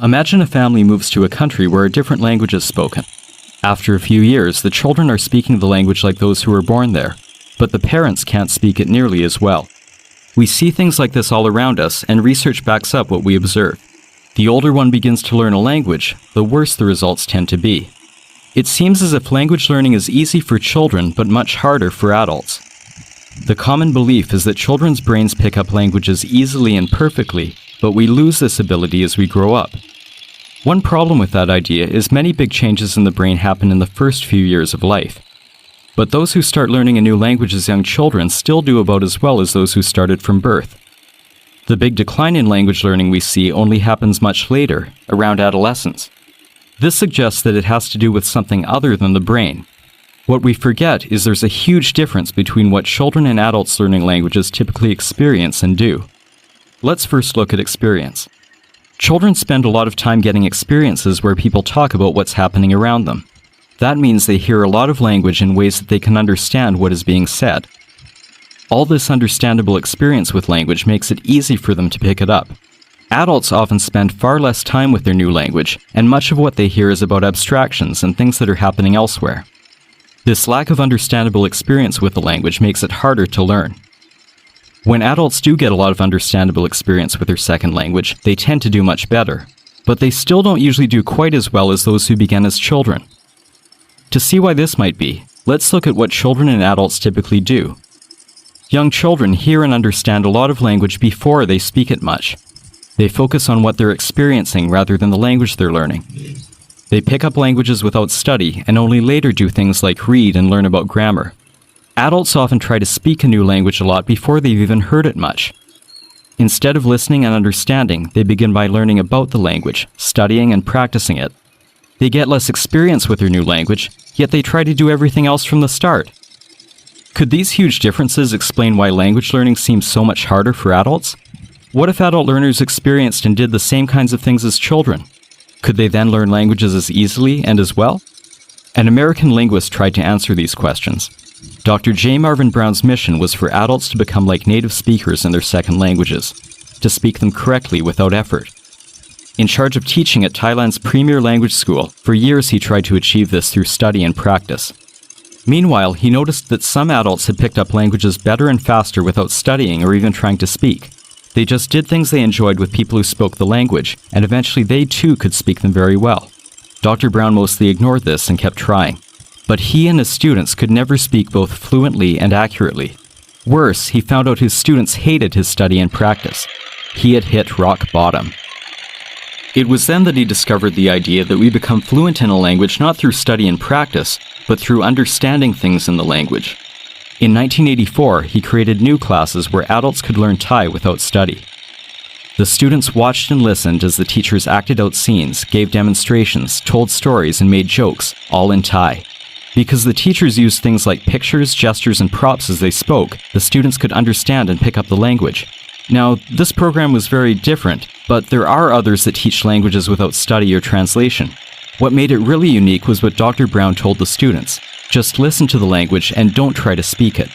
Imagine a family moves to a country where a different language is spoken. After a few years, the children are speaking the language like those who were born there, but the parents can't speak it nearly as well. We see things like this all around us, and research backs up what we observe. The older one begins to learn a language, the worse the results tend to be. It seems as if language learning is easy for children, but much harder for adults. The common belief is that children's brains pick up languages easily and perfectly, but we lose this ability as we grow up. One problem with that idea is many big changes in the brain happen in the first few years of life. But those who start learning a new language as young children still do about as well as those who started from birth. The big decline in language learning we see only happens much later, around adolescence. This suggests that it has to do with something other than the brain. What we forget is there's a huge difference between what children and adults learning languages typically experience and do. Let's first look at experience. Children spend a lot of time getting experiences where people talk about what's happening around them. That means they hear a lot of language in ways that they can understand what is being said. All this understandable experience with language makes it easy for them to pick it up. Adults often spend far less time with their new language, and much of what they hear is about abstractions and things that are happening elsewhere. This lack of understandable experience with the language makes it harder to learn. When adults do get a lot of understandable experience with their second language, they tend to do much better. But they still don't usually do quite as well as those who began as children. To see why this might be, let's look at what children and adults typically do. Young children hear and understand a lot of language before they speak it much. They focus on what they're experiencing rather than the language they're learning. They pick up languages without study and only later do things like read and learn about grammar. Adults often try to speak a new language a lot before they've even heard it much. Instead of listening and understanding, they begin by learning about the language, studying and practicing it. They get less experience with their new language, yet they try to do everything else from the start. Could these huge differences explain why language learning seems so much harder for adults? What if adult learners experienced and did the same kinds of things as children? Could they then learn languages as easily and as well? An American linguist tried to answer these questions. Dr. J. Marvin Brown's mission was for adults to become like native speakers in their second languages, to speak them correctly without effort. In charge of teaching at Thailand's premier language school, for years he tried to achieve this through study and practice. Meanwhile, he noticed that some adults had picked up languages better and faster without studying or even trying to speak. They just did things they enjoyed with people who spoke the language, and eventually they too could speak them very well. Dr. Brown mostly ignored this and kept trying. But he and his students could never speak both fluently and accurately. Worse, he found out his students hated his study and practice. He had hit rock bottom. It was then that he discovered the idea that we become fluent in a language not through study and practice, but through understanding things in the language. In 1984, he created new classes where adults could learn Thai without study. The students watched and listened as the teachers acted out scenes, gave demonstrations, told stories, and made jokes, all in Thai. Because the teachers used things like pictures, gestures, and props as they spoke, the students could understand and pick up the language. Now, this program was very different, but there are others that teach languages without study or translation. What made it really unique was what Dr. Brown told the students. Just listen to the language and don't try to speak it.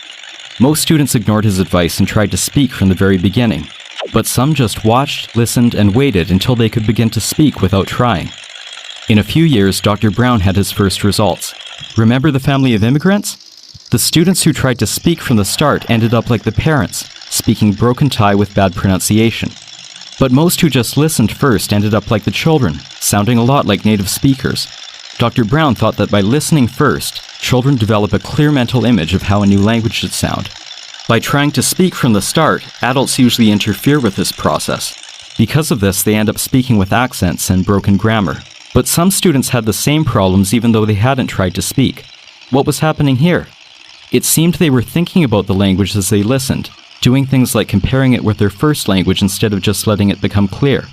Most students ignored his advice and tried to speak from the very beginning. But some just watched, listened, and waited until they could begin to speak without trying. In a few years, Dr. Brown had his first results. Remember the family of immigrants? The students who tried to speak from the start ended up like the parents, speaking broken Thai with bad pronunciation. But most who just listened first ended up like the children, sounding a lot like native speakers. Dr. Brown thought that by listening first, children develop a clear mental image of how a new language should sound. By trying to speak from the start, adults usually interfere with this process. Because of this, they end up speaking with accents and broken grammar. But some students had the same problems even though they hadn't tried to speak. What was happening here? It seemed they were thinking about the language as they listened, doing things like comparing it with their first language instead of just letting it become clear.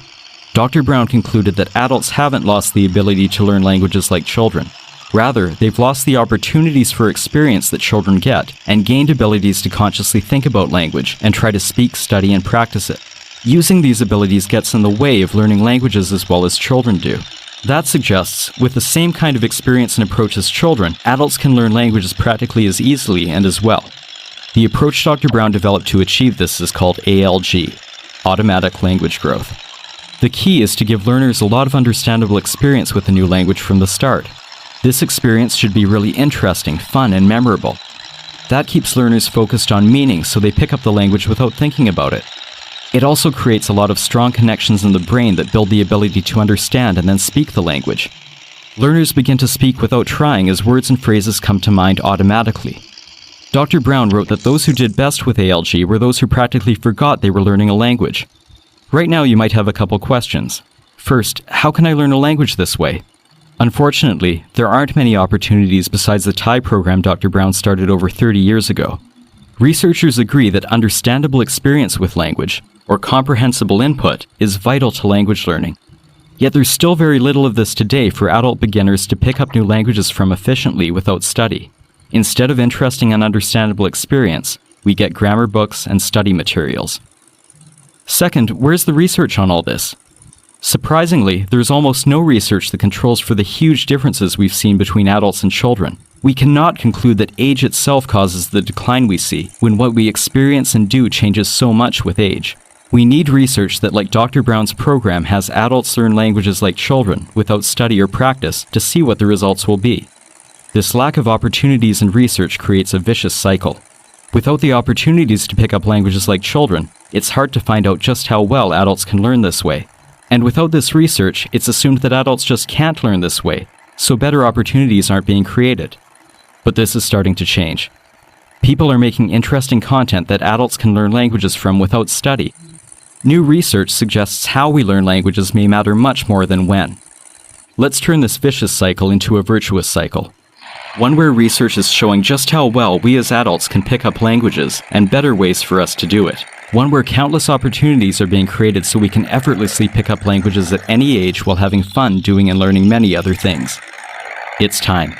Dr. Brown concluded that adults haven't lost the ability to learn languages like children. Rather, they've lost the opportunities for experience that children get, and gained abilities to consciously think about language and try to speak, study, and practice it. Using these abilities gets in the way of learning languages as well as children do. That suggests, with the same kind of experience and approach as children, adults can learn languages practically as easily and as well. The approach Dr. Brown developed to achieve this is called ALG, Automatic Language Growth. The key is to give learners a lot of understandable experience with the new language from the start. This experience should be really interesting, fun, and memorable. That keeps learners focused on meaning, so they pick up the language without thinking about it. It also creates a lot of strong connections in the brain that build the ability to understand and then speak the language. Learners begin to speak without trying as words and phrases come to mind automatically. Dr. Brown wrote that those who did best with ALG were those who practically forgot they were learning a language. Right now you might have a couple questions. First, how can I learn a language this way? Unfortunately, there aren't many opportunities besides the Thai program Dr. Brown started over 30 years ago. Researchers agree that understandable experience with language, or comprehensible input, is vital to language learning. Yet there's still very little of this today for adult beginners to pick up new languages from efficiently without study. Instead of interesting and understandable experience, we get grammar books and study materials. Second, where's the research on all this? Surprisingly, there's almost no research that controls for the huge differences we've seen between adults and children. We cannot conclude that age itself causes the decline we see, when what we experience and do changes so much with age. We need research that, like Dr. Brown's program, has adults learn languages like children, without study or practice, to see what the results will be. This lack of opportunities in research creates a vicious cycle. Without the opportunities to pick up languages like children, it's hard to find out just how well adults can learn this way. And without this research, it's assumed that adults just can't learn this way, so better opportunities aren't being created. But this is starting to change. People are making interesting content that adults can learn languages from without study. New research suggests how we learn languages may matter much more than when. Let's turn this vicious cycle into a virtuous cycle. One where research is showing just how well we as adults can pick up languages and better ways for us to do it. One where countless opportunities are being created so we can effortlessly pick up languages at any age while having fun doing and learning many other things. It's time.